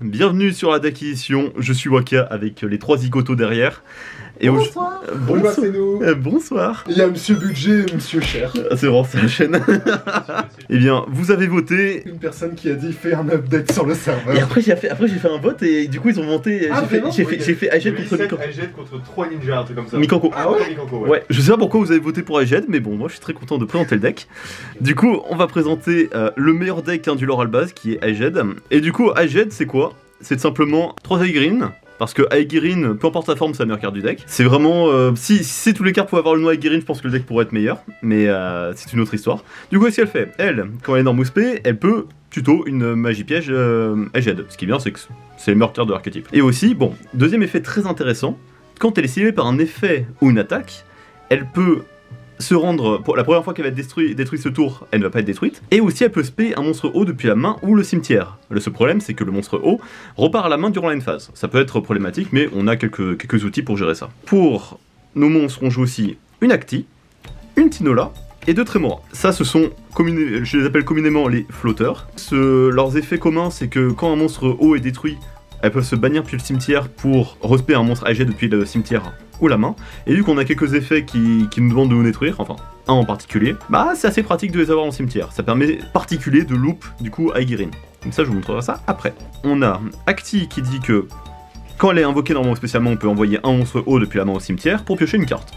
bienvenue sur la d'acquisition, je suis Waka avec les 3 zigotos derrière. Et bonsoir. Bonjour, c'est nous. Bonsoir. Il y a Monsieur Budget et Monsieur Cher. C'est vraiment c'est la chaîne. Eh bien, vous avez voté. Une personne qui a dit fais un update sur le serveur. Et après j'ai fait un vote et du coup ils ont monté. J'ai fait Aged contre Mikanko. Aged contre 3 ninjas, un truc comme ça. Mikanko. Ah ouais, Mikanko, ouais. Je sais pas pourquoi vous avez voté pour Aged, mais bon, moi je suis très content de présenter le deck. Du coup, on va présenter le meilleur deck du lore Albaz qui est Aged. Et du coup, Aged c'est quoi? C'est simplement 3 Aigreen. Parce que Aigreen, peu importe sa forme, c'est la meilleure carte du deck. C'est vraiment... si tous les cartes pouvaient avoir le nom Aigreen, je pense que le deck pourrait être meilleur. Mais c'est une autre histoire. Du coup, qu'est-ce qu'elle fait? Elle, quand elle est dans Mouspé, elle peut tuto une magie piège Aged. Ce qui est bien, c'est que c'est les meilleures cartes de l'archétype. Et aussi, bon, deuxième effet très intéressant, quand elle est ciblée par un effet ou une attaque, elle peut se rendre, pour la première fois qu'elle va être détruite ce tour, elle ne va pas être détruite, et aussi elle peut spé un monstre haut depuis la main ou le cimetière. Le seul problème c'est que le monstre haut repart à la main durant la phase. Ça peut être problématique, mais on a quelques outils pour gérer ça. Pour nos monstres, on joue aussi une Acti, une Tinola et 2 Trémora. Ça, ce sont, je les appelle communément les flotteurs. Leurs effets communs, c'est que quand un monstre haut est détruit, elles peuvent se bannir depuis le cimetière pour respect un monstre âgé depuis le cimetière ou la main. Et vu qu'on a quelques effets qui nous demandent de nous détruire, enfin un en particulier, bah c'est assez pratique de les avoir en cimetière. Ça permet particulier de loop du coup Aigreen. Comme ça je vous montrerai ça après. On a Acti qui dit que quand elle est invoquée normalement spécialement, on peut envoyer un monstre haut depuis la main au cimetière pour piocher une carte.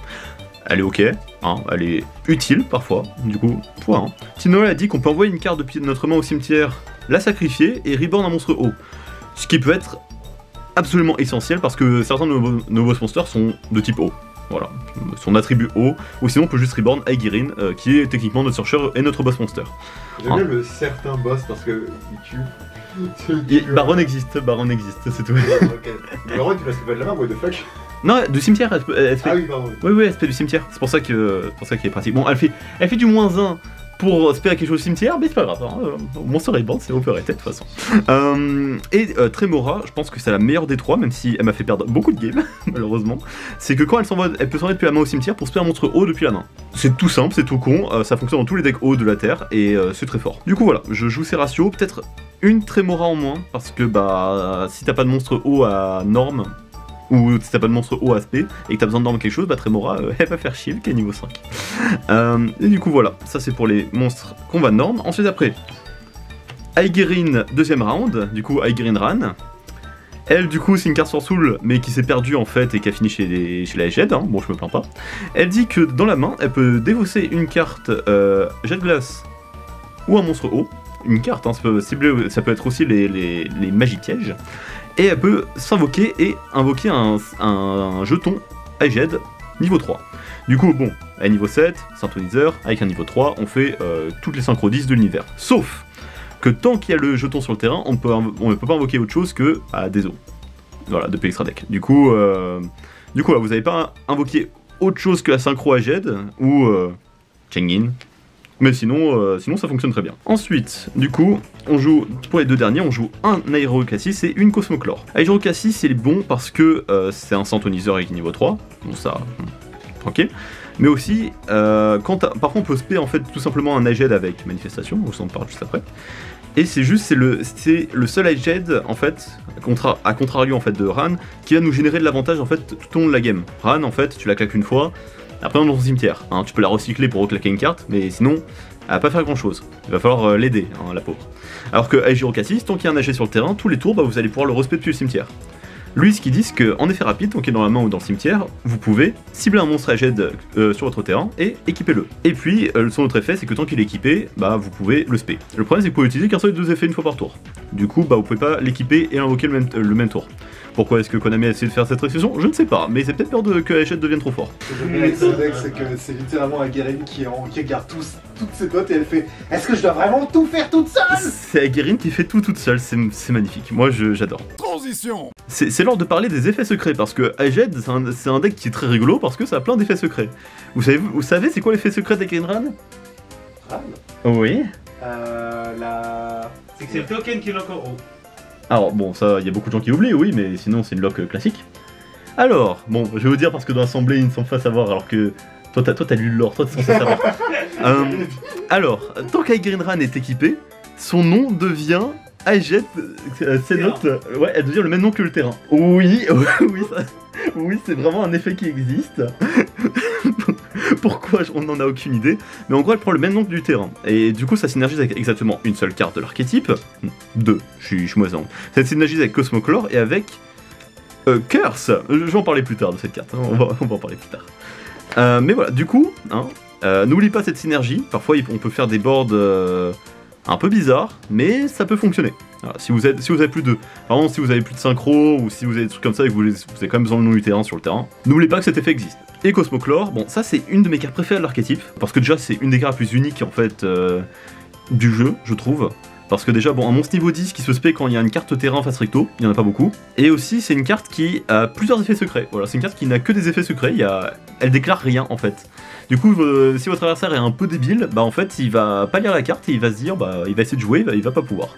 Elle est ok, hein, elle est utile parfois, du coup, point. Hein. Tinola a dit qu'on peut envoyer une carte depuis notre main au cimetière, la sacrifier et reborn un monstre haut. Ce qui peut être absolument essentiel parce que certains de nos boss monsters sont de type haut. Voilà, son attribut haut, ou sinon on peut juste reborn Aigreen, qui est techniquement notre searcher et notre boss monster. J'aime bien le certain boss parce que il tue. Baron existe, c'est tout. Ok. Baron, tu l'as fait de la main, what the fuck? Non, du cimetière, elle fait... Ah oui, pardon. Oui, elle fait du cimetière, c'est pour ça qu'elle est pratique. Bon, elle fait du -1 pour spérer quelque chose au cimetière, mais c'est pas grave, hein. Monster Reborn, c'est operated de toute façon. Trémora, je pense que c'est la meilleure des 3, même si elle m'a fait perdre beaucoup de games, malheureusement. C'est que quand elle peut s'envoyer depuis la main au cimetière pour spérer un monstre haut depuis la main. C'est tout simple, c'est tout con, ça fonctionne dans tous les decks hauts de la Terre, et c'est très fort. Du coup voilà, je joue ces ratios, peut-être une Trémora en moins, parce que bah si t'as pas de monstre haut à norme, ou si t'as pas de monstre haut aspect et que t'as besoin de norme quelque chose, bah Trémora elle va faire chier qui est niveau 5. Et du coup voilà, ça c'est pour les monstres qu'on va norme. Ensuite après, Aigreen deuxième round, du coup Aigreen Ran. Elle du coup c'est une carte sur soul mais qui s'est perdue en fait et qui a fini chez la Aged, hein. Bon je me plains pas. Elle dit que dans la main elle peut défausser une carte jet de glace ou un monstre haut. Une carte, hein, ça peut être aussi les magies pièges. Et elle peut s'invoquer et invoquer un jeton Aged niveau 3. Du coup, bon, à niveau 7, synthoniseur, avec un niveau 3, on fait toutes les synchro 10 de l'univers. Sauf que tant qu'il y a le jeton sur le terrain, on ne peut pas invoquer autre chose que des os. Voilà, depuis l'extra deck. Du coup, là, vous n'avez pas invoqué autre chose que la synchro Aged ou Chengin. Mais sinon ça fonctionne très bien. Ensuite, du coup, on joue, pour les 2 derniers, on joue un Aéroclassis et une Cosmoclore. Aéroclassis, c'est bon parce que c'est un synthoniseur avec niveau 3, bon ça, tranquille. Mais aussi, parfois on peut spé en fait tout simplement un Aged avec Manifestation, on s'en parle juste après. Et c'est le seul Aged en fait, à contrario en fait de Ran, qui va nous générer de l'avantage en fait tout au long de la game. Ran en fait, tu la claques une fois, après dans ton cimetière, hein, tu peux la recycler pour reclaquer une carte, mais sinon, elle va pas faire grand chose. Il va falloir l'aider, hein, la pauvre. Alors que Aéroclassis, tant qu'il y a un AG sur le terrain, tous les tours, bah, vous allez pouvoir le respect depuis le cimetière. Lui, ce qu'il dit, c'est qu'en effet rapide, tant qu'il est dans la main ou dans le cimetière, vous pouvez cibler un monstre Aged sur votre terrain et équiper-le. Et puis, son autre effet, c'est que tant qu'il est équipé, bah, vous pouvez le spé. Le problème, c'est que vous pouvez utiliser qu'un seul des 2 effets une fois par tour. Du coup, bah, vous pouvez pas l'équiper et l'invoquer le même tour. Pourquoi est-ce que Konami a essayé de faire cette restriction? Je ne sais pas, mais c'est peut-être peur que Aged devienne trop fort. Ce que j'aime bien avec ce deck, c'est que c'est littéralement Aigreen qui regarde toutes ses potes et elle fait « Est-ce que je dois vraiment tout faire toute seule ?» C'est Aigreen qui fait tout toute seule, c'est magnifique. Moi, j'adore. Transition. C'est l'heure de parler des effets secrets, parce que Aged, c'est un deck qui est très rigolo, parce que ça a plein d'effets secrets. Vous savez c'est quoi l'effet secret d'Aigreen Ran? Ran? Oui. C'est que c'est le token qui est encore haut. Alors bon, ça, il y a beaucoup de gens qui oublient, oui, mais sinon c'est une lock classique. Alors, bon, je vais vous dire parce que dans l'assemblée ils ne sont pas à savoir, alors que toi t'as lu le lore, toi t'es censé savoir. Alors, tant qu'Aigreen Ran est équipé, son nom devient Ajet, ces notes, ouais, elle devient le même nom que le terrain. Oui, oui, oui, c'est vraiment un effet qui existe. Pourquoi on n'en a aucune idée, mais en gros elle prend le même nom que du terrain, et du coup ça synergise avec exactement une seule carte de l'archétype, deux, je suis moisant. Ça synergise avec Cosmoclore et avec Curse, je vais en parler plus tard de cette carte, hein. on va en parler plus tard. Mais voilà, du coup, hein, n'oublie pas cette synergie, parfois on peut faire des boards un peu bizarres, mais ça peut fonctionner. Alors, si vous avez plus de... Par exemple, si vous avez plus de synchro, ou si vous avez des trucs comme ça et que vous avez quand même besoin de nom du terrain sur le terrain, n'oubliez pas que cet effet existe. Et Cosmoclore, bon, ça c'est une de mes cartes préférées de l'archétype, parce que déjà c'est une des cartes plus uniques en fait du jeu, je trouve. Parce que déjà, bon, un monstre niveau 10 qui se spé quand il y a une carte terrain face recto, il n'y en a pas beaucoup. Et aussi, c'est une carte qui a plusieurs effets secrets. Voilà, c'est une carte qui n'a que des effets secrets, elle déclare rien en fait. Du coup, si votre adversaire est un peu débile, bah en fait, il va pas lire la carte et il va se dire, bah il va essayer de jouer, il va pas pouvoir.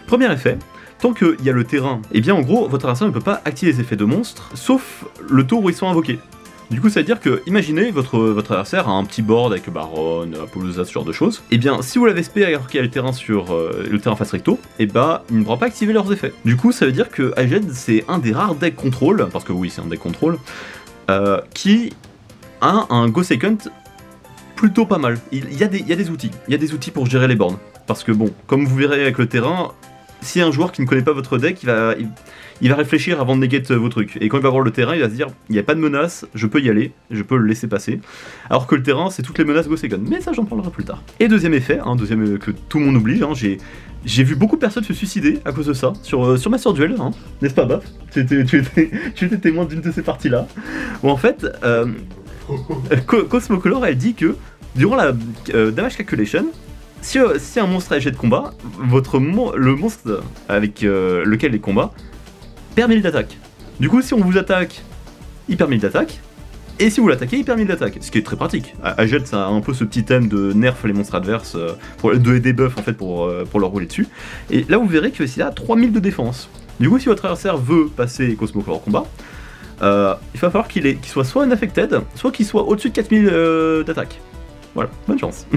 Premier effet, tant qu'il y a le terrain, et bien en gros, votre adversaire ne peut pas activer les effets de monstres, sauf le tour où ils sont invoqués. Du coup, ça veut dire que, imaginez, votre adversaire a un petit board avec Baron, Apollousa, ce genre de choses. Et bien, si vous l'avez spé alors qu'il y a le terrain sur le terrain face recto, et bah, il ne pourra pas activer leurs effets. Du coup, ça veut dire que Ajet, c'est un des rares decks contrôle, parce que oui, c'est un deck contrôle, qui a un Go Second plutôt pas mal. Il y a des outils pour gérer les boards. Parce que bon, comme vous verrez avec le terrain, si y a un joueur qui ne connaît pas votre deck, il va réfléchir avant de negate vos trucs. Et quand il va voir le terrain, il va se dire, il n'y a pas de menace, je peux y aller, je peux le laisser passer. Alors que le terrain, c'est toutes les menaces Go Second. Mais ça, j'en parlerai plus tard. Et deuxième effet, deuxième que tout le monde oublie, j'ai vu beaucoup de personnes se suicider à cause de ça, sur Master Duel, n'est-ce pas Baf? Tu étais témoin d'une de ces parties-là. Où en fait, Cosmoclore, elle dit que, durant la damage calculation, si un monstre a jet de combat, le monstre avec lequel il combat perd 1000 d'attaque. Du coup, si on vous attaque, il perd 1000 d'attaque, et si vous l'attaquez, il perd 1000 d'attaque. Ce qui est très pratique. Ajet, ça a un peu ce petit thème de nerf les monstres adverses, de debuff en fait pour leur rouler dessus. Et là, vous verrez que s'il a 3000 de défense. Du coup, si votre adversaire veut passer Cosmoclore au combat, il va falloir qu'il soit soit unaffected, soit qu'il soit au-dessus de 4000 d'attaque. Voilà, bonne chance.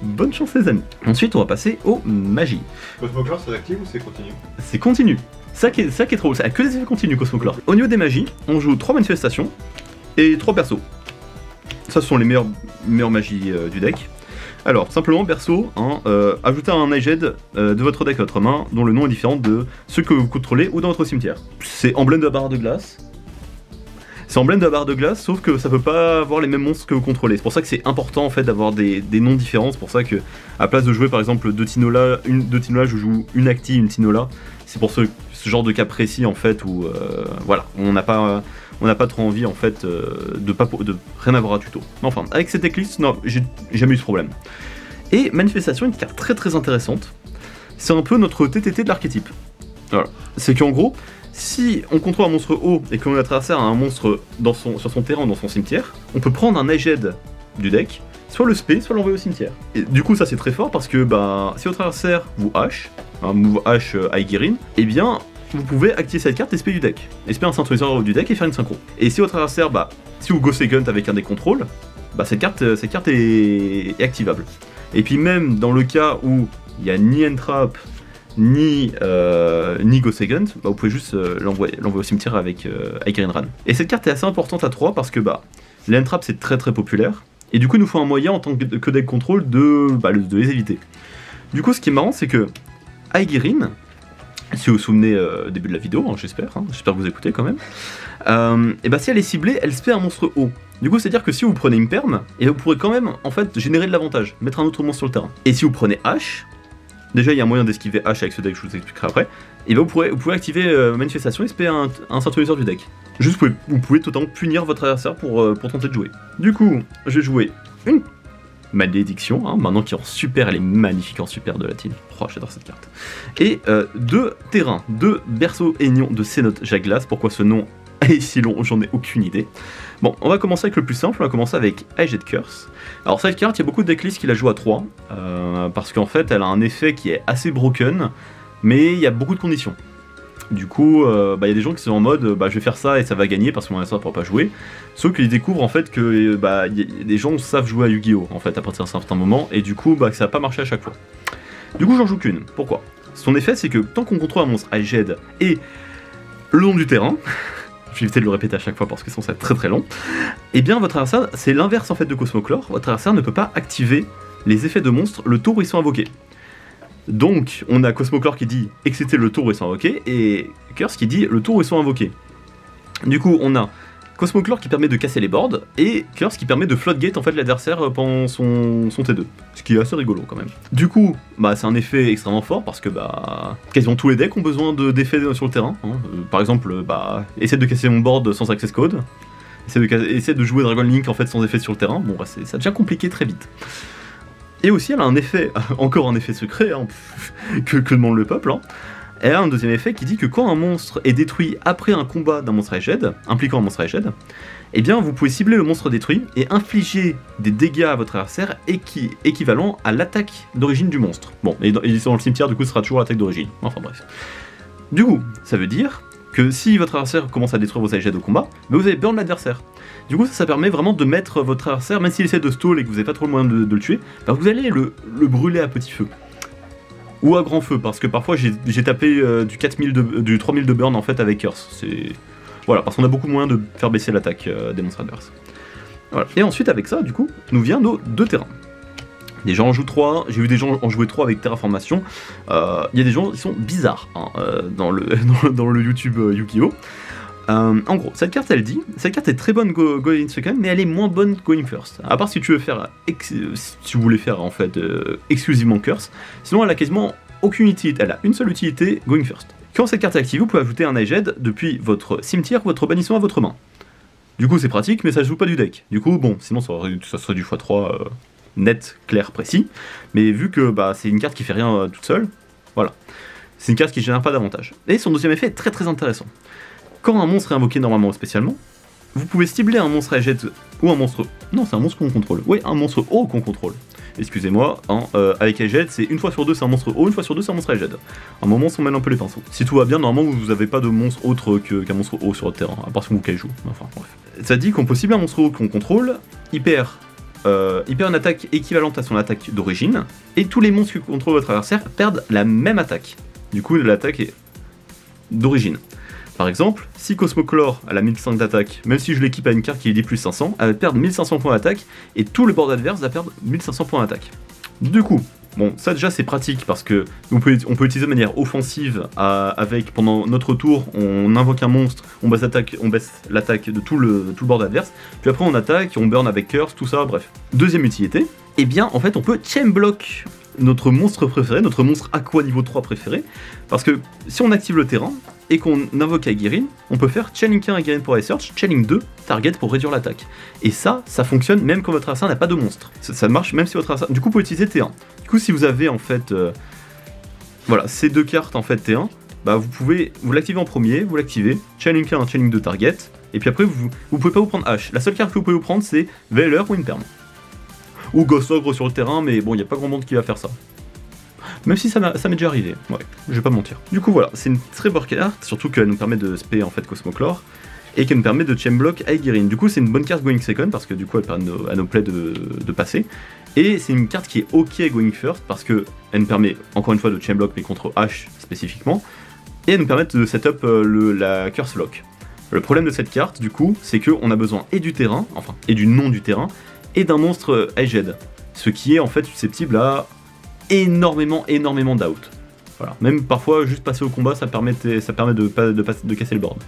Bonne chance les amis. Ensuite on va passer aux magies. Cosmoclore c'est actif ou c'est continu? C'est continu. Ça qui est trop, ça a que des effets continus Cosmoclore. Au niveau des magies, on joue 3 manifestations et 3 persos. Ça ce sont les meilleures magies du deck. Alors simplement perso, ajoutez un Ajet de votre deck à votre main dont le nom est différent de ceux que vous contrôlez ou dans votre cimetière. C'est emblème de la barre de glace. C'est emblème de la barre de glace, sauf que ça peut pas avoir les mêmes monstres que vous contrôlez. C'est pour ça que c'est important en fait d'avoir des noms différents. C'est pour ça que, à place de jouer par exemple deux Tinola, je joue une Acti, une Tinola. C'est pour ce genre de cas précis en fait où voilà, on n'a pas trop envie en fait de rien avoir à tuto. Mais enfin, avec cette decklist, non, j'ai jamais eu ce problème. Et manifestation, une carte très très intéressante. C'est un peu notre TTT de l'archétype. Voilà, c'est qu'en gros, si on contrôle un monstre haut et que notre adversaire a un monstre sur son terrain ou dans son cimetière, on peut prendre un Ajet du deck, soit le spé, soit l'envoyer au cimetière. Et du coup ça c'est très fort parce que si votre adversaire vous hache, un move hache Aegirine, et bien vous pouvez activer cette carte et spé du deck. Et spé un synchroniseur du deck et faire une synchro. Et si votre adversaire, si vous go second avec un des contrôles, cette carte est activable. Et puis même dans le cas où il n'y a ni entrap, ni Go Second, vous pouvez juste l'envoyer au cimetière avec Green Ran. Et cette carte est assez importante à 3 parce que l'entrap c'est très très populaire, et du coup il nous faut un moyen en tant que deck contrôle de les éviter. Du coup ce qui est marrant c'est que Aegirine, si vous vous souvenez au début de la vidéo, j'espère que vous écoutez quand même, si elle est ciblée, elle spé un monstre haut. Du coup c'est à dire que si vous prenez une perme, vous pourrez quand même en fait générer de l'avantage, mettre un autre monstre sur le terrain. Et si vous prenez H, déjà il y a un moyen d'esquiver H avec ce deck, je vous expliquerai après. Et vous pouvez activer manifestation et spé un synchroniseur du deck. Juste vous pouvez totalement punir votre adversaire pour tenter de jouer. Du coup, je vais jouer une malédiction, maintenant qui est en super, elle est magnifique en super de la team. Oh, j'adore cette carte. Et 2 terrains, 2 berceaux aignon de Cénote Jaglas. Pourquoi ce nom est si long, j'en ai aucune idée. Bon, on va commencer avec le plus simple, on va commencer avec Ajet Curse. Alors cette carte, il y a beaucoup de decklists qui la jouent à 3, parce qu'en fait elle a un effet qui est assez broken, mais il y a beaucoup de conditions. Du coup, y a des gens qui sont en mode, je vais faire ça et ça va gagner parce que mon adversaire ne pourra pas jouer. Sauf qu'ils découvrent en fait que des gens savent jouer à Yu-Gi-Oh! En fait à partir d'un certain moment, et du coup ça va pas marcher à chaque fois. Du coup j'en joue qu'une. Pourquoi? Son effet, c'est que tant qu'on contrôle un monstre High et le long du terrain, je vais éviter de le répéter à chaque fois parce que sinon ça va être très très long, et bien votre adversaire, c'est l'inverse en fait de Cosmoclore, votre adversaire ne peut pas activer les effets de monstres le tour où ils sont invoqués. Donc on a Cosmoclore qui dit exciter le tour où ils sont invoqués, et Curse qui dit le tour où ils sont invoqués. Du coup on a Cosmoclore qui permet de casser les boards, et Curse qui permet de floodgate en fait l'adversaire pendant son T2. Ce qui est assez rigolo quand même. Du coup, bah c'est un effet extrêmement fort parce que bah quasiment tous les decks ont besoin d'effets sur le terrain. Hein. Par exemple, bah essayer de casser mon board sans access code, essayer de jouer Dragon Link en fait sans effet sur le terrain, bon bah ça devient compliqué très vite. Et aussi elle a un effet, encore un effet secret, hein, que demande le peuple, hein. Elle a un deuxième effet qui dit que quand un monstre est détruit après un combat d'un monstre High, impliquant un monstre High, eh bien vous pouvez cibler le monstre détruit et infliger des dégâts à votre adversaire équivalent à l'attaque d'origine du monstre. Bon, et ils sont dans le cimetière, du coup ce sera toujours l'attaque d'origine. Enfin bref. Du coup, ça veut dire que si votre adversaire commence à détruire vos High au combat, vous allez burn l'adversaire. Du coup ça permet vraiment de mettre votre adversaire, même s'il essaie de stall et que vous n'avez pas trop le moyen de le tuer, bah, vous allez le brûler à petit feu. Ou à grand feu, parce que parfois j'ai tapé du 4000 du 3000 de burn en fait avec Curse. C'est... Voilà, parce qu'on a beaucoup moins de faire baisser l'attaque des monstres adverses. Voilà. Et ensuite avec ça, du coup, nous vient nos 2 terrains. Des gens en jouent 3, j'ai vu des gens en jouer 3 avec Terraformation. Il y a des gens qui sont bizarres hein, dans le YouTube Yu-Gi-Oh! En gros, cette carte est très bonne going second, mais elle est moins bonne going first. À part si tu veux faire, si vous voulez faire en fait exclusivement Curse, sinon elle a quasiment aucune utilité. Elle a une seule utilité, going first. Quand cette carte est activée, vous pouvez ajouter un High depuis votre cimetière ou votre bannissement à votre main. Du coup, c'est pratique, mais ça joue pas du deck. Du coup, bon, sinon ça serait du x3 net, clair, précis. Mais vu que bah, c'est une carte qui fait rien toute seule, voilà. C'est une carte qui génère pas d'avantage. Et son deuxième effet est très très intéressant. Quand un monstre est invoqué normalement ou spécialement, vous pouvez cibler un monstre High ou un monstre... Non, c'est un monstre qu'on contrôle. Oui, un monstre haut qu'on contrôle. Excusez-moi, hein, avec High c'est une fois sur deux c'est un monstre haut, une fois sur deux c'est un monstre High. À un moment, on mêle un peu les pinceaux. Si tout va bien, normalement, vous n'avez pas de monstre autre qu'un monstre haut sur votre terrain, à part si vous Kaiju. Enfin, bref. Ça dit qu'on peut cibler un monstre haut qu'on contrôle, il perd une attaque équivalente à son attaque d'origine, et tous les monstres qui contrôlent votre adversaire perdent la même attaque. Du coup, l'attaque est d'origine. Par exemple, si Cosmoclore a la 1005 d'attaque, même si je l'équipe à une carte qui est dit plus 500, elle va perdre 1500 points d'attaque, et tout le board adverse va perdre 1500 points d'attaque. Du coup, bon, ça déjà c'est pratique parce que on peut utiliser de manière offensive avec, pendant notre tour, on invoque un monstre, on baisse l'attaque de tout le board adverse, puis après on attaque, on burn avec Curse, tout ça, bref. Deuxième utilité, eh bien en fait on peut chain block notre monstre préféré, notre monstre Aqua niveau 3 préféré, parce que si on active le terrain, et qu'on invoque Aegirine, on peut faire Channeling 1 Aegirine pour Research, Channeling 2 Target pour réduire l'attaque. Et ça fonctionne même quand votre adversaire n'a pas de monstre. Ça marche même si votre adversaire... Du coup, vous pouvez utiliser T1. Du coup, si vous avez en fait... voilà, ces deux cartes en fait T1, bah vous l'activez en premier, vous l'activez, Channeling 1, Channeling 2 Target, et puis après, vous pouvez pas vous prendre H. La seule carte que vous pouvez vous prendre, c'est Veiler ou Imperm. Ou Ghost Ogre sur le terrain, mais bon, il n'y a pas grand monde qui va faire ça. Même si ça m'est déjà arrivé, ouais, je vais pas mentir. Du coup voilà, c'est une très bonne carte, surtout qu'elle nous permet de spé en fait Cosmoclore, et qu'elle nous permet de chain block Aegirine. Du coup c'est une bonne carte going second, parce que du coup elle permet à nos plays de passer, et c'est une carte qui est ok going first, parce que elle nous permet encore une fois de chain block mais contre H spécifiquement, et elle nous permet de setup la curse lock. Le problème de cette carte du coup, c'est qu'on a besoin et du terrain, enfin, et du nom du terrain, et d'un monstre High, ce qui est en fait susceptible à énormément d'out. Voilà. Même parfois juste passer au combat ça permet de casser le board.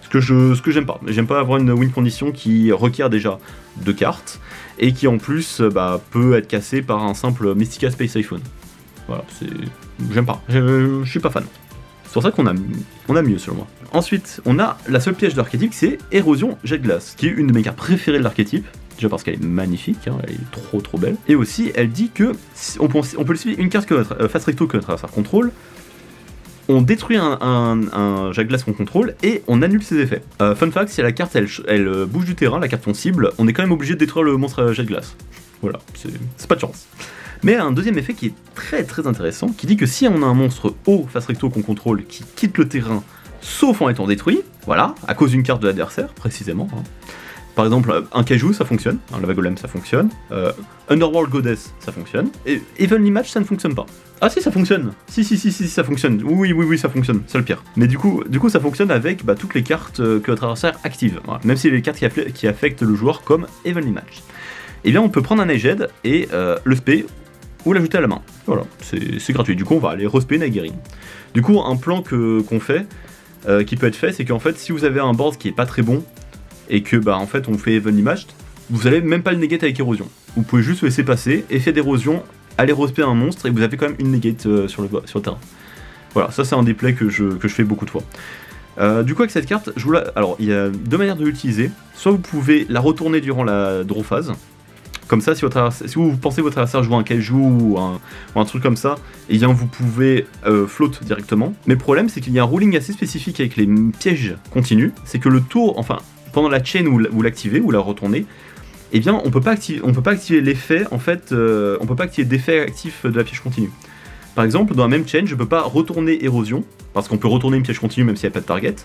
Ce que j'aime pas. J'aime pas avoir une win condition qui requiert déjà 2 cartes et qui en plus peut être cassée par un simple Mystica Space Typhoon. Voilà, j'aime pas. Je suis pas fan. C'est pour ça qu'on a mieux selon moi. Ensuite, on a la seule piège de l'archétype, c'est Érosion Jet de Glace, qui est une de mes cartes préférées de l'archétype. Déjà parce qu'elle est magnifique, hein, elle est trop belle. Et aussi, elle dit que on peut suivre une carte que notre face recto que notre adversaire contrôle. On détruit un jet de glace qu'on contrôle et on annule ses effets. Fun fact, si la carte elle bouge du terrain, la carte qu'on cible, on est quand même obligé de détruire le monstre jet de glace. Voilà, c'est pas de chance. Mais un deuxième effet qui est très intéressant, qui dit que si on a un monstre haut face recto qu'on contrôle qui quitte le terrain, sauf en étant détruit, voilà, à cause d'une carte de l'adversaire, précisément, hein, Par exemple, un Kaiju, ça fonctionne, un Lava Golem, ça fonctionne, Underworld Goddess, ça fonctionne, et Evenly Match, ça ne fonctionne pas. Ah si, ça fonctionne. Si, ça fonctionne. Oui, ça fonctionne, c'est le pire. Mais du coup, ça fonctionne avec toutes les cartes que votre adversaire active, voilà. Même si les cartes qui affectent le joueur comme Evenly Match. Eh bien, on peut prendre un Nightshade et le spé ou l'ajouter à la main. Voilà, c'est gratuit. Du coup, on va aller respé Nightshade. Du coup, un plan qu'on fait, qui peut être fait, c'est qu'en fait, si vous avez un board qui est pas très bon, et que en fait on fait Evenly Matched, vous allez même pas le negate avec érosion. Vous pouvez juste le laisser passer, effet d'érosion, aller respect un monstre et vous avez quand même une negate sur le terrain. Voilà, ça c'est un des plays que je fais beaucoup de fois. Du coup avec cette carte, alors il y a deux manières de l'utiliser. Soit vous pouvez la retourner durant la draw phase. Comme ça, si vous pensez que votre adversaire joue un Kaiju ou un truc comme ça, et bien vous pouvez float directement. Mais le problème c'est qu'il y a un ruling assez spécifique avec les pièges continus, c'est que le tour, enfin pendant la chain où vous l'activez, ou la retournez, eh bien on peut pas activer l'effet, en fait, on peut pas activer d'effet actif de la piège continue. Par exemple, dans la même chain, je peux pas retourner érosion, parce qu'on peut retourner une piège continue même s'il n'y a pas de target,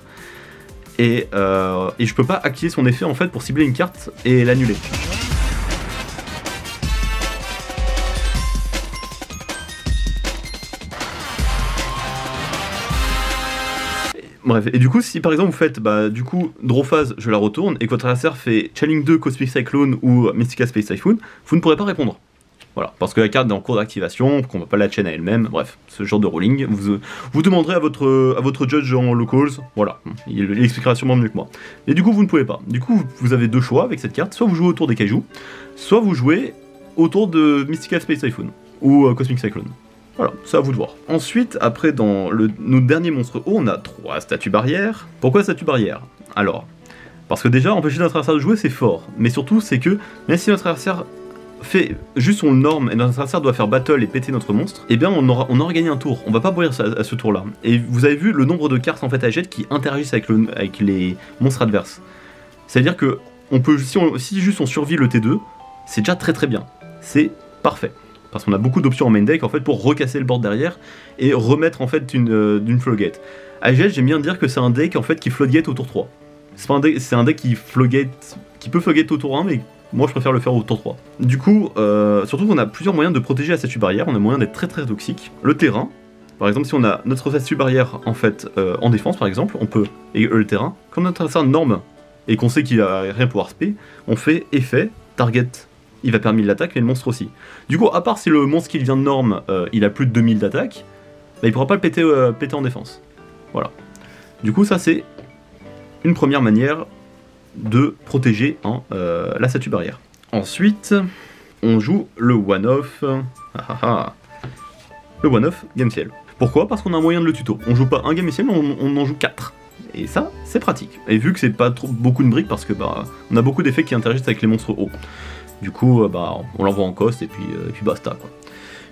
et je peux pas activer son effet en fait pour cibler une carte et l'annuler. Bref, et du coup, si par exemple vous faites, du coup, draw phase, je la retourne, et que votre adversaire fait Channeling 2, Cosmic Cyclone ou Mystica Space Typhoon, vous ne pourrez pas répondre. Voilà, parce que la carte est en cours d'activation, qu'on va pas la chaîne à elle-même, bref, ce genre de ruling. Vous demanderez à votre judge en locals, voilà, il expliquera sûrement mieux que moi. Et du coup, vous ne pouvez pas. Du coup, vous avez deux choix avec cette carte, soit vous jouez autour des Kaiju, soit vous jouez autour de Mystica Space Typhoon ou Cosmic Cyclone. Voilà, c'est à vous de voir. Ensuite, après, dans nos derniers monstres hauts, on a 3 statues barrières. Pourquoi statues barrières? Alors, parce que déjà, empêcher notre adversaire de jouer, c'est fort. Mais surtout, c'est que, même si notre adversaire fait juste son norme et notre adversaire doit faire battle et péter notre monstre, eh bien, on aura gagné un tour. On va pas mourir à ce tour-là. Et vous avez vu le nombre de cartes en fait à jet qui interagissent avec les monstres adverses. C'est-à-dire que, si juste on survit le T2, c'est déjà très très bien. C'est parfait. Parce qu'on a beaucoup d'options en main deck en fait pour recasser le board derrière et remettre en fait d'une floodgate. AGL, j'aime bien dire que c'est un deck en fait qui floodgate au tour 3. C'est un deck qui peut floodgate au tour 1, mais moi je préfère le faire au tour 3. Du coup, surtout qu'on a plusieurs moyens de protéger la statue barrière, on a moyen d'être très très toxique. Le terrain, par exemple si on a notre statue barrière en fait en défense par exemple, on peut, et le terrain, comme notre adversaire norme et qu'on sait qu'il va rien pouvoir spé, on fait effet, target. Il va permettre l'attaque, mais le monstre aussi. Du coup, à part si le monstre qui vient de norme, il a plus de 2000 d'attaque, il pourra pas le péter en défense. Voilà. Du coup, ça c'est une première manière de protéger la statue barrière. Ensuite, on joue le one-off. Le one-off Game Ciel. Pourquoi? Parce qu'on a un moyen de le tuto. On joue pas un Game Ciel, mais on en joue 4. Et ça, c'est pratique. Et vu que c'est pas beaucoup de briques, parce que on a beaucoup d'effets qui interagissent avec les monstres hauts. Du coup, on l'envoie en cost et puis basta quoi.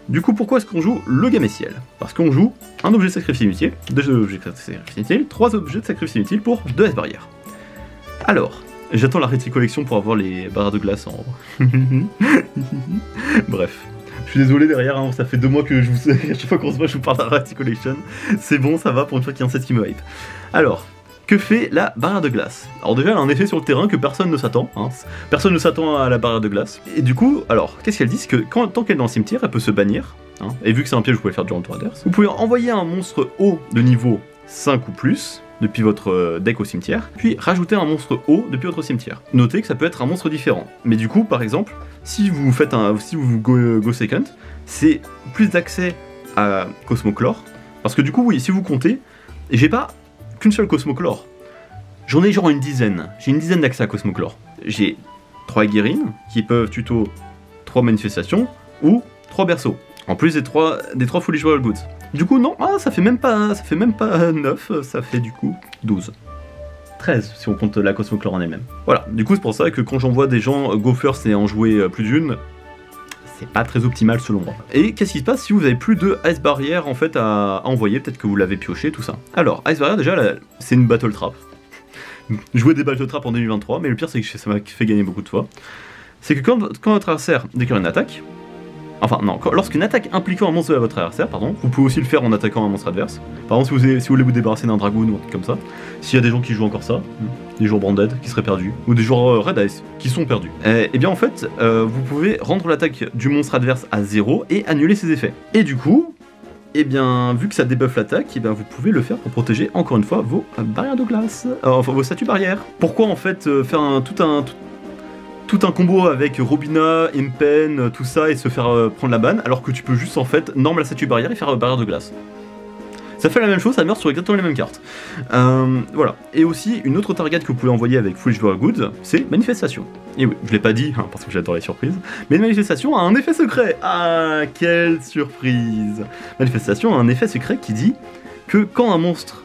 Du coup, pourquoi est-ce qu'on joue le Gameciel? Parce qu'on joue un objet de sacrifice inutile, 2 objets de sacrifice inutile, 3 objets de sacrifice inutile pour 2 S barrières. Alors, j'attends la Retry Collection pour avoir les barres de glace en... Bref. Je suis désolé derrière, ça fait 2 mois que je vous... à chaque fois qu'on se voit, je vous parle de la Retry Collection. C'est bon, ça va pour une fois qu'il y a un set qui me hype. Alors... que fait la barrière de glace? Alors déjà, elle a un effet sur le terrain que personne ne s'attend. Personne ne s'attend à la barrière de glace. Et du coup, alors, qu'est-ce qu'elle dit? C'est que tant qu'elle est dans le cimetière, elle peut se bannir. Et vu que c'est un piège, vous pouvez le faire durant le tour adverse. Vous pouvez envoyer un monstre haut de niveau 5 ou plus depuis votre deck au cimetière, puis rajouter un monstre haut depuis votre cimetière. Notez que ça peut être un monstre différent. Mais du coup, par exemple, si vous go second, c'est plus d'accès à Cosmoclore. Parce que du coup, oui, si vous comptez, j'ai pas qu'une seule Cosmoclore. J'en ai genre une dizaine. J'ai une dizaine d'accès à Cosmoclore. J'ai 3 Guérines qui peuvent tuto 3 manifestations ou 3 berceaux. En plus des 3 Foolish Royal Goods. Du coup, non, ça fait même pas 9, ça fait du coup 12. 13 si on compte la Cosmoclore en elle-même. Voilà, du coup c'est pour ça que quand j'envoie des gens go first et en jouer plus d'une, c'est pas très optimal selon moi. Et qu'est-ce qui se passe si vous avez plus de Ice Barrier en fait à envoyer? Peut-être que vous l'avez pioché, tout ça. Alors, Ice Barrier déjà, c'est une Battle Trap. Jouer des Battle Trap en 2023, mais le pire c'est que ça m'a fait gagner beaucoup de fois. C'est que quand votre adversaire déclare une attaque, Enfin non, lorsqu'une attaque impliquant un monstre de votre adversaire, pardon, vous pouvez aussi le faire en attaquant un monstre adverse. Par exemple si vous voulez vous débarrasser d'un dragoon ou un truc comme ça, s'il y a des gens qui jouent encore ça, des joueurs Branded qui seraient perdus, ou des joueurs Red Ice qui sont perdus, et bien en fait, vous pouvez rendre l'attaque du monstre adverse à 0 et annuler ses effets. Et du coup, et bien vu que ça débuffe l'attaque, et bien vous pouvez le faire pour protéger encore une fois vos barrières de glace, enfin vos statues barrières. Pourquoi en fait faire tout un combo avec Robina, Impen, tout ça et se faire prendre la banne, alors que tu peux juste en fait normal la statue barrière et faire barrière de glace. Ça fait la même chose, ça meurt sur exactement les mêmes cartes. Voilà. Et aussi, une autre target que vous pouvez envoyer avec Foolish Very Good, c'est Manifestation. Et oui, je l'ai pas dit, hein, parce que j'adore les surprises, mais Manifestation a un effet secret. Ah, quelle surprise! Manifestation a un effet secret qui dit que quand un monstre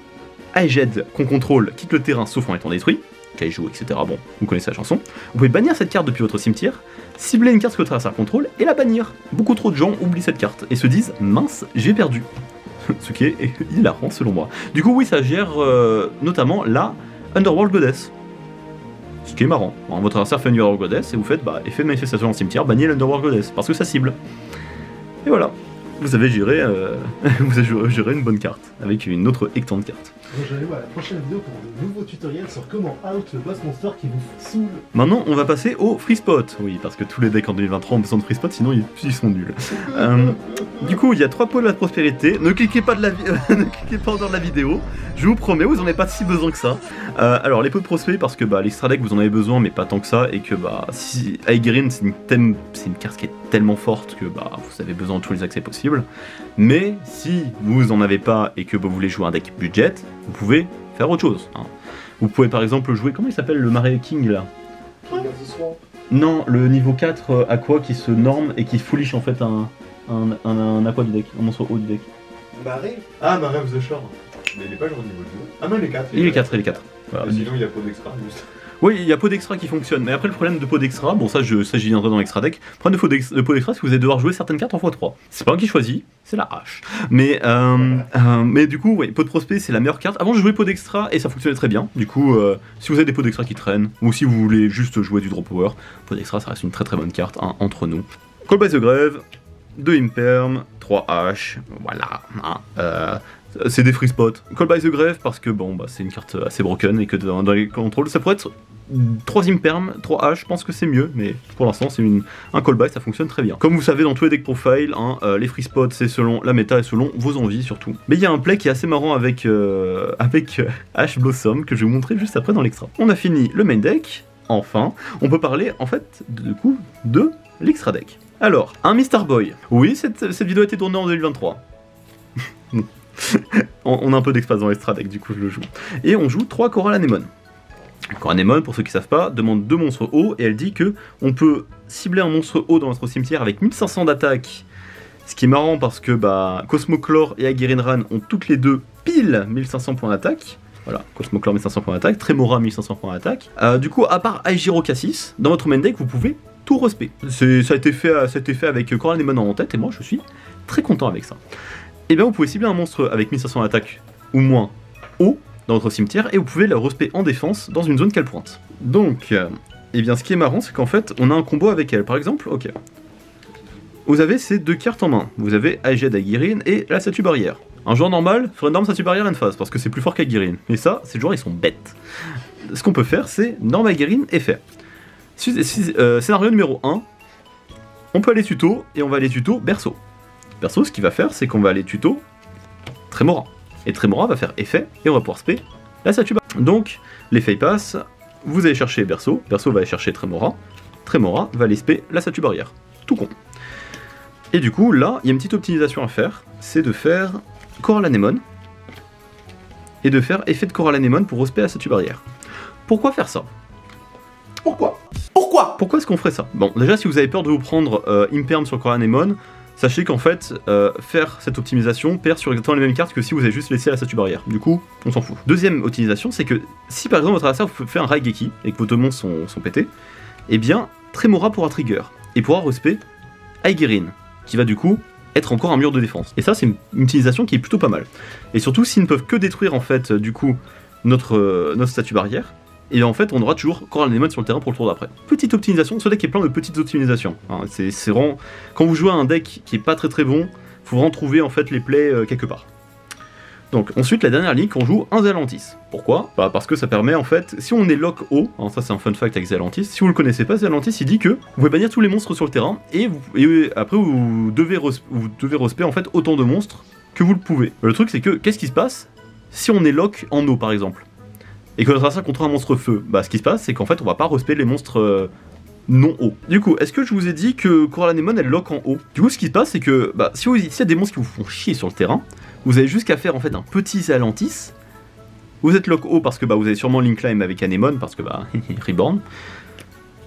Aged qu'on contrôle quitte le terrain sauf en étant détruit, Kaiju, etc., bon, vous connaissez la chanson, vous pouvez bannir cette carte depuis votre cimetière, cibler une carte que votre adversaire contrôle et la bannir. Beaucoup trop de gens oublient cette carte et se disent « mince, j'ai perdu ». Ce qui est hilarant selon moi. Du coup oui, ça gère notamment la Underworld Goddess. Ce qui est marrant. Alors, votre adversaire fait une Underworld Goddess et vous faites effet de manifestation en cimetière, bannir l'Underworld Goddess, parce que ça cible. Et voilà. Vous avez géré, une bonne carte, avec une autre excellente carte. Rejoignez-moi à la prochaine vidéo pour de nouveaux tutoriels sur comment out le boss monster qui vous saoule. Maintenant, on va passer au free spot. Oui, parce que tous les decks en 2023 ont besoin de free spot, sinon ils sont nuls. Du coup, il y a 3 pots de la prospérité. Ne cliquez pas, ne cliquez pas dans la vidéo. Je vous promets, vous en avez pas si besoin que ça. Alors, les pots de prospé, parce que l'extra deck vous en avez besoin, mais pas tant que ça, et que si Aegrin, c'est une carte qui est tellement forte que vous avez besoin de tous les accès possibles. Mais si vous en avez pas et que vous voulez jouer un deck budget, vous pouvez faire autre chose. Hein. Vous pouvez par exemple jouer, comment il s'appelle le Marais King là? Non, le niveau 4 Aqua qui se norme et qui foolish en fait un Aqua du deck, un monstre haut du deck. Marais? Ah, Marais of the Shore. Mais il est pas genre niveau 2. Ah non, il est 4. Il est 4, il est 4. Voilà. Sinon, il y a pas d'extra juste. Oui, il y a pot d'extra qui fonctionne, mais après le problème de pot d'extra, bon ça j'y viendrai dans l'extra deck, le problème de pot d'extra c'est que vous allez devoir jouer certaines cartes en x3. C'est pas un qui choisit, c'est la hache. Mais du coup, ouais, pot de prospect c'est la meilleure carte. Avant je jouais pot d'extra et ça fonctionnait très bien, du coup si vous avez des pots d'extra qui traînent, ou si vous voulez juste jouer du draw power, pot d'extra ça reste une très très bonne carte hein, entre nous. Call by the Grave, 2 Imperm, 3 H, voilà. Hein, c'est des free spots. Call by the Grave parce que c'est une carte assez broken et que dans les contrôles ça pourrait être 3 Imperm, 3 H, je pense que c'est mieux, mais pour l'instant c'est un call by, ça fonctionne très bien. Comme vous savez dans tous les deck profile, hein, les free spots c'est selon la méta et selon vos envies surtout. Mais il y a un play qui est assez marrant avec Ash Blossom que je vais vous montrer juste après dans l'extra. On a fini le main deck, enfin, on peut parler en fait du coup de l'extra deck. Alors, un Mr. Boy. Oui, cette vidéo a été tournée en 2023. On a un peu d'expérience dans l'extra deck, du coup je le joue. Et on joue 3 Coral Anemone. Coral Anemone, pour ceux qui savent pas, demande 2 monstres hauts et elle dit que on peut cibler un monstre haut dans notre cimetière avec 1500 d'attaque. Ce qui est marrant parce que Cosmoclore et Aguirre-Ran ont toutes les deux pile 1500 points d'attaque. Voilà, Cosmoclore 1500 points d'attaque, Tremora 1500 points d'attaque. Du coup, à part Aegiro Cassis, dans votre main deck, vous pouvez tout respect. Ça a été fait avec Coral Anemone en tête et moi je suis très content avec ça. Et bien vous pouvez cibler un monstre avec 1500 d'attaque ou moins haut dans votre cimetière et vous pouvez le respect en défense dans une zone qu'elle pointe. Donc, et bien ce qui est marrant c'est qu'en fait on a un combo avec elle. Par exemple, ok. Vous avez ces 2 cartes en main. Vous avez Aged Aguirre et la statue barrière. Un joueur normal ferait une norme statue barrière en phase parce que c'est plus fort qu'Aguirre. Mais ça, ces joueurs ils sont bêtes. Ce qu'on peut faire c'est norme Aguirre et faire. Scénario numéro 1, on peut aller tuto et on va aller tuto berceau. Berceau, ce qu'il va faire, c'est qu'on va aller tuto Tremora. Et Tremora va faire effet, et on va pouvoir spé la statue barrière. Donc, l'effet passe, vous allez chercher Berceau, Berceau va aller chercher Tremora, Tremora va aller spé la statue barrière. Tout con. Et du coup, là, il y a une petite optimisation à faire, c'est de faire Coral Anemone, et de faire effet de Coral Anemone pour respect la statue barrière. Pourquoi faire ça? Pourquoi est-ce qu'on ferait ça? Bon, déjà, si vous avez peur de vous prendre Imperm sur Coral Anemone, sachez qu'en fait, faire cette optimisation perd sur exactement les mêmes cartes que si vous avez juste laissé la statue barrière. Du coup, on s'en fout. Deuxième optimisation, c'est que si par exemple votre adversaire fait un Raigeki et que vos 2 monstres sont pétés, eh bien, Tremora pourra trigger et pourra respect Aegirine, qui va du coup être encore un mur de défense. Et ça, c'est une utilisation qui est plutôt pas mal. Et surtout, s'ils ne peuvent que détruire en fait, du coup, notre statue barrière, et en fait on aura toujours Coral Anemone sur le terrain pour le tour d'après. Petite optimisation, ce deck est plein de petites optimisations. Hein. C'est vraiment... Quand vous jouez à un deck qui est pas très bon, faut vraiment trouver en fait les plays quelque part. Donc ensuite la dernière ligne qu'on joue un Zelantis. Pourquoi? Bah, parce que ça permet en fait, si on est lock haut, hein, ça c'est un fun fact avec Zelantis, si vous le connaissez pas, Zelantis il dit que vous pouvez bannir tous les monstres sur le terrain et après vous devez respect en fait autant de monstres que vous le pouvez. Le truc c'est que, qu'est-ce qui se passe si on est lock en eau par exemple et que notre adversaire contre un monstre feu? Bah ce qui se passe c'est qu'en fait on va pas respect les monstres non haut. Du coup, est-ce que je vous ai dit que Coral Anemone elle lock en haut? Du coup ce qui se passe c'est que bah, s'il y a des monstres qui vous font chier sur le terrain, vous avez juste qu'à faire en fait un petit Zelantis. Vous êtes lock haut parce que bah, vous avez sûrement Link Climb avec Anemone parce que bah Reborn.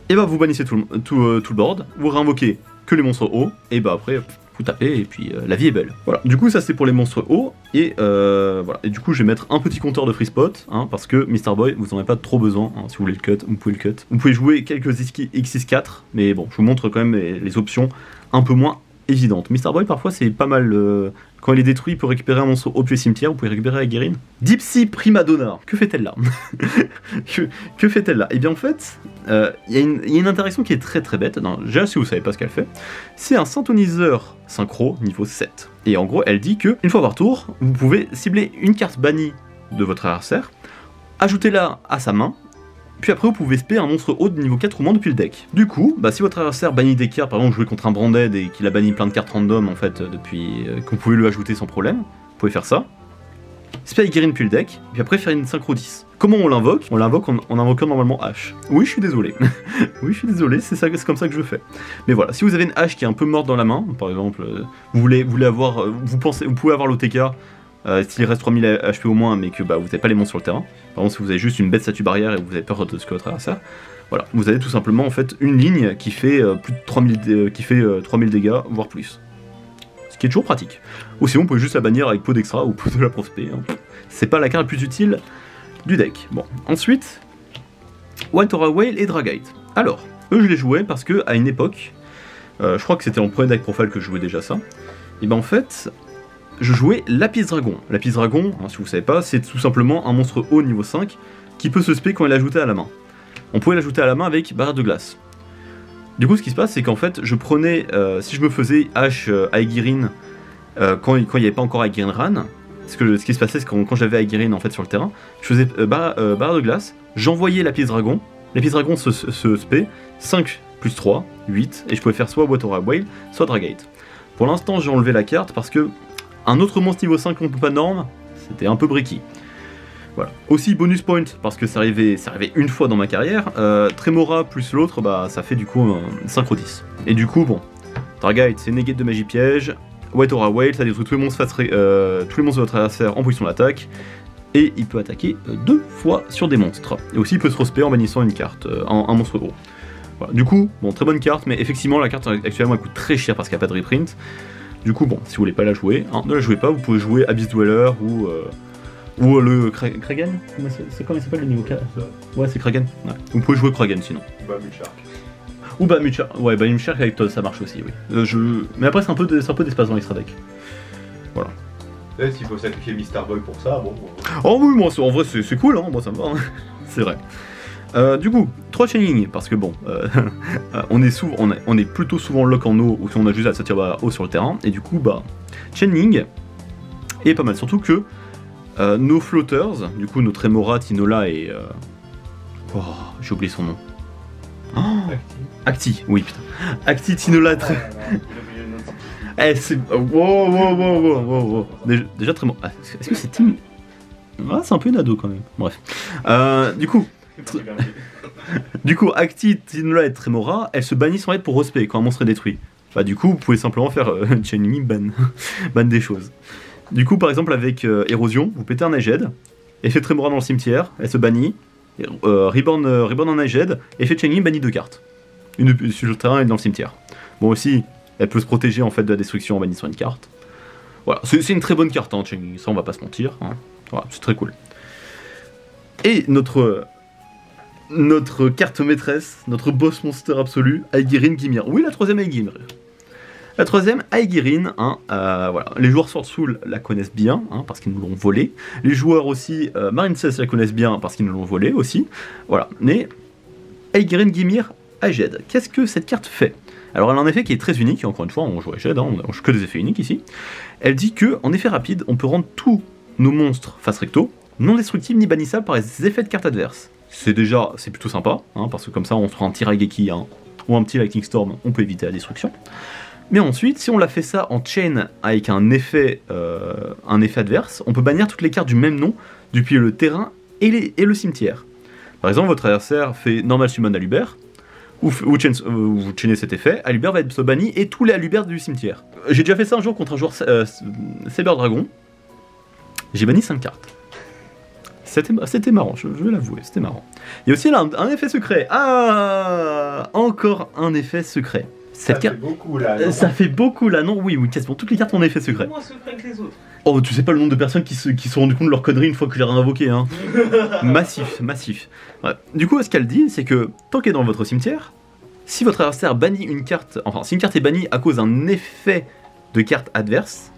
Et bah vous bannissez tout le board, vous réinvoquez que les monstres hauts, et bah après vous tapez et puis la vie est belle. Voilà, du coup ça c'est pour les monstres hauts, et voilà. Et du coup je vais mettre un petit compteur de free spot, hein, parce que Mr. Boy vous en avez pas trop besoin, hein, si vous voulez le cut, vous pouvez le cut. Vous pouvez jouer quelques X64, mais bon je vous montre quand même les options un peu moins évidentes. Mr. Boy parfois c'est pas mal, quand il est détruit il peut récupérer un monstre au pied cimetière, vous pouvez récupérer Aguirine. Dipsy Primadonna, que fait-elle là? que fait-elle là? Et bien en fait, il y a une interaction qui est très très bête, non, déjà si vous savez pas ce qu'elle fait, c'est un synthoniseur synchro niveau 7. Et en gros elle dit que une fois par tour, vous pouvez cibler une carte bannie de votre adversaire, ajoutez-la à sa main, puis après vous pouvez spé un monstre haut de niveau 4 ou moins depuis le deck. Du coup, bah, si votre adversaire bannit des cartes, par exemple vous jouez contre un Branded et qu'il a banni plein de cartes random en fait depuis que vous pouvez lui ajouter sans problème, vous pouvez faire ça. Spé Aguirine depuis le deck, puis après faire une synchro 10. Comment on l'invoque? On l'invoque en invoquant normalement H. Oui je suis désolé. Oui je suis désolé, c'est comme ça que je le fais. Mais voilà, si vous avez une H qui est un peu morte dans la main, par exemple, vous voulez avoir, vous pouvez avoir l'OTK, s'il reste 3000 HP au moins, mais que bah, vous n'avez pas les monstres sur le terrain. Par exemple, si vous avez juste une bête statue barrière et vous avez peur de ce que votre adversaire, voilà, vous avez tout simplement en fait une ligne qui fait plus de 3000 dégâts, voire plus. Ce qui est toujours pratique. Ou sinon, vous pouvez juste la bannir avec pot d'extra ou pot de la prospect. Hein. C'est pas la carte la plus utile du deck. Bon, ensuite, White Aura Whale et Dragite. Alors, eux je les jouais parce que à une époque, je crois que c'était en premier deck profile que je jouais déjà ça, et ben en fait, je jouais Lapis Dragon. Lapis Dragon, hein, si vous savez pas, c'est tout simplement un monstre haut niveau 5 qui peut se spé quand il est ajouté à la main. On pouvait l'ajouter à la main avec barrière de glace. Du coup, ce qui se passe, c'est qu'en fait, je prenais, si je me faisais H Aegirine quand il n'y avait pas encore Aegirine Ran, ce qui se passait, c'est que quand j'avais Aegirine en fait sur le terrain, je faisais barrière de glace, j'envoyais Lapis Dragon se spé, 5 plus 3, 8, et je pouvais faire soit White Aura Whale, soit Dragite. Pour l'instant, j'ai enlevé la carte parce que un autre monstre niveau 5 qu'on ne peut pas norme, c'était un peu bricky. Voilà. Aussi bonus point, parce que ça arrivait une fois dans ma carrière, Tremora plus l'autre, bah ça fait du coup un synchro 10. Et du coup, bon, Dragite c'est negate de magie piège, White Aura Whale, ça détruit tous les monstres de votre adversaire en position d'attaque, et il peut attaquer 2 fois sur des monstres. Et aussi il peut se respect en bannissant une carte, un monstre gros. Voilà. Du coup, bon, très bonne carte, mais effectivement la carte actuellement elle coûte très cher parce qu'il n'y a pas de reprint. Du coup, bon, si vous voulez pas la jouer, hein, ne la jouez pas, vous pouvez jouer Abyss Dweller ou le Kragan. Comment il s'appelle le niveau 4? Ouais, c'est Kragan. Ouais. Vous pouvez jouer Kragan sinon. Bahamut-Shark. Ou Bahamut-Shark. Ouais, Bahamut-Shark avec toi, ça marche aussi, oui. Mais après, c'est un peu d'espace dans l'extra deck. Voilà. S'il faut sacrifier Mr. Boy pour ça, bon. Oh oui, moi, en vrai, c'est cool, hein, moi ça me va. Hein. C'est vrai. Du coup, 3 chaining, parce que bon, on est plutôt souvent lock en eau, ou si on a juste à sortir haut sur le terrain, et du coup, bah, chaining est pas mal, surtout que nos floaters, du coup, notre Tremora, Tinola et... Oh, j'ai oublié son nom. Oh, Acti, oui, putain. Acti, Tinola, c'est... Wow. Déjà Tremora... Est-ce que c'est Tim... Ah, c'est un peu une ado quand même. Bref. Du coup, Acti, Tinola et Tremora, elles se bannissent en fait pour respect quand un monstre est détruit. Bah du coup, vous pouvez simplement faire chaining ban des choses. Du coup, par exemple, avec Érosion, vous pétez un Niged, effet Tremora dans le cimetière, elle se bannit, Reborn en Niged, effet chaining bannit 2 cartes. Une sur le terrain et dans le cimetière. Bon aussi, elle peut se protéger en fait de la destruction en bannissant une carte. Voilà, c'est une très bonne carte, hein, chaining, ça on va pas se mentir. Hein. Voilà, c'est très cool. Et notre carte maîtresse, notre boss monster absolu, Aegirine Gimir. Oui, la troisième Aegimir. La troisième, Aegirine, hein, voilà. Les joueurs Sword Soul la connaissent bien, hein, parce qu'ils nous l'ont volée. Les joueurs aussi Marine 16 la connaissent bien, parce qu'ils nous l'ont volée aussi. Voilà, mais Aegirine Gimir Aged, qu'est-ce que cette carte fait? Alors elle a un effet qui est très unique, encore une fois, on joue Aged, hein, on joue que des effets uniques ici. Elle dit que, en effet rapide, on peut rendre tous nos monstres face recto non destructibles ni bannissables par les effets de cartes adverses. C'est plutôt sympa, hein, parce que comme ça on se prend un petit Raigeki, hein, ou un petit Lightning Storm, on peut éviter la destruction. Mais ensuite, si on l'a fait ça en chain avec un effet adverse, on peut bannir toutes les cartes du même nom depuis le terrain et le cimetière. Par exemple, votre adversaire fait normal summon Aluber, vous chainez cet effet, Aluber va être banni et tous les Aluber du cimetière. J'ai déjà fait ça un jour contre un joueur Saber Dragon, j'ai banni 5 cartes. C'était marrant, je vais l'avouer, c'était marrant. Il y a aussi là un effet secret. Ah, encore un effet secret. Ça fait beaucoup là. Non, ça fait beaucoup là, non? Oui, quasiment toutes les cartes ont un effet secret. Moins secret que les autres. Oh, tu sais pas le nombre de personnes qui se sont rendu compte de leur connerie une fois que j'ai réinvoqué, hein. Massif. Ouais. Du coup, ce qu'elle dit, c'est que tant qu'elle est dans votre cimetière, si votre adversaire bannit une carte, enfin, si une carte est bannie à cause d'un effet de carte adverse,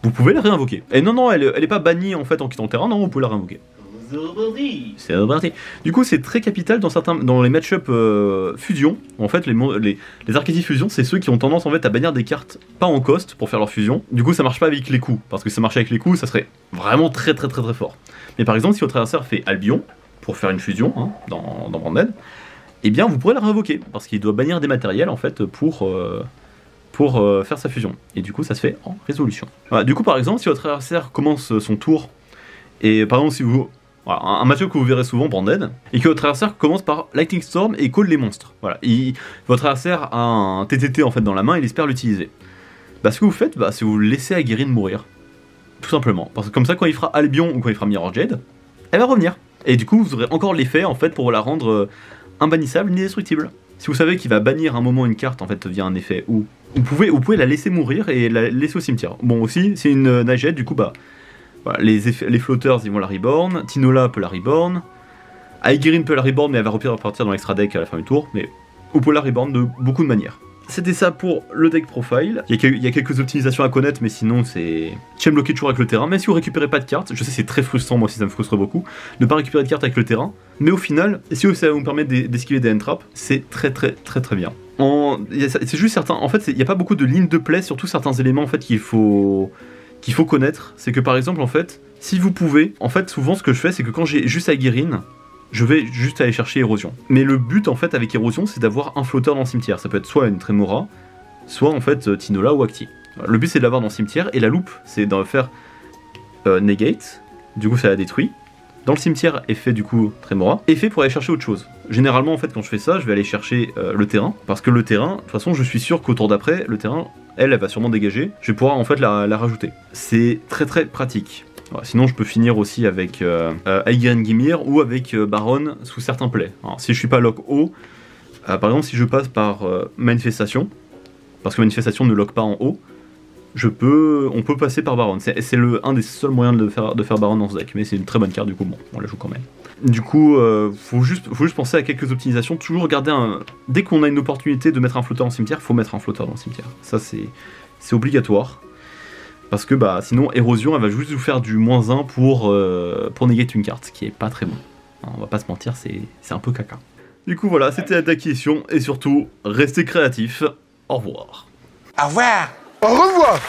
vous pouvez la réinvoquer. Et non, elle est pas bannie en fait en quittant le terrain, non, vous pouvez la réinvoquer. C'est reparti. Du coup, c'est très capital dans les match-up fusion. En fait, les archétypes fusion, c'est ceux qui ont tendance en fait à bannir des cartes pas en cost pour faire leur fusion. Du coup, ça marche pas avec les coups, parce que si ça marchait avec les coups, ça serait vraiment très fort. Mais par exemple, si votre adversaire fait Albion pour faire une fusion, hein, dans Branded, eh bien, vous pourrez la réinvoquer parce qu'il doit bannir des matériels en fait pour faire sa fusion. Et du coup, ça se fait en résolution. Voilà, du coup, par exemple, si votre adversaire commence son tour et par exemple, si vous voilà, un match que vous verrez souvent, Branded, et que votre adversaire commence par Lightning Storm et call les monstres. Voilà, votre adversaire a un TTT en fait dans la main, il espère l'utiliser. Bah, ce que vous faites, c'est vous laissez Aegirine mourir. Tout simplement. Parce que comme ça, quand il fera Albion ou quand il fera Mirror Jade, elle va revenir. Et du coup, vous aurez encore l'effet en fait pour la rendre imbannissable ni destructible. Si vous savez qu'il va bannir un moment une carte en fait via un effet, ou vous pouvez la laisser mourir et la laisser au cimetière. Bon, aussi, c'est une Nagette, du coup, voilà, les flotters ils vont la reborn, Tinola peut la reborn, Aegirine peut la reborn mais elle va repartir dans l'extra deck à la fin du tour, mais vous pouvez la reborn de beaucoup de manières. C'était ça pour le deck profile. Il y a quelques optimisations à connaître, mais sinon c'est chain bloqué toujours avec le terrain. Même si vous récupérez pas de cartes, je sais c'est très frustrant, moi aussi ça me frustre beaucoup, de pas récupérer de cartes avec le terrain, mais au final, si ça vous permet d'esquiver des end-traps, c'est très bien. C'est juste certain, en fait il n'y a pas beaucoup de lignes de play, surtout certains éléments en fait qu'il faut connaître, c'est que par exemple en fait, si vous pouvez, en fait souvent ce que je fais c'est que quand j'ai juste Aegirine, je vais juste aller chercher Érosion. Mais le but en fait avec Érosion c'est d'avoir un flotteur dans le cimetière, ça peut être soit une Tremora, soit en fait Tinola ou Acti. Le but c'est de l'avoir dans le cimetière et la loupe c'est d'en faire negate, du coup ça la détruit. Dans le cimetière effet du coup Tremora, effet pour aller chercher autre chose. Généralement en fait quand je fais ça je vais aller chercher le terrain, parce que le terrain, de toute façon je suis sûr qu'au tour d'après, le terrain elle va sûrement dégager, je vais pouvoir en fait la rajouter. C'est très pratique. Voilà, sinon je peux finir aussi avec Aegirine Gimir ou avec Baron sous certains plays. Alors, si je suis pas lock haut, par exemple si je passe par Manifestation, parce que Manifestation ne lock pas en haut, on peut passer par Baron. C'est un des seuls moyens de faire Baron dans ce deck, mais c'est une très bonne carte du coup, bon, on la joue quand même. Du coup, faut juste penser à quelques optimisations, toujours garder dès qu'on a une opportunité de mettre un flotteur en cimetière, faut mettre un flotteur dans le cimetière. Ça c'est obligatoire. Parce que sinon, Érosion, elle va juste vous faire du -1 pour negate une carte, ce qui est pas très bon. On va pas se mentir, c'est un peu caca. Du coup voilà, c'était la question, et surtout, restez créatifs. Au revoir. Au revoir. Au revoir.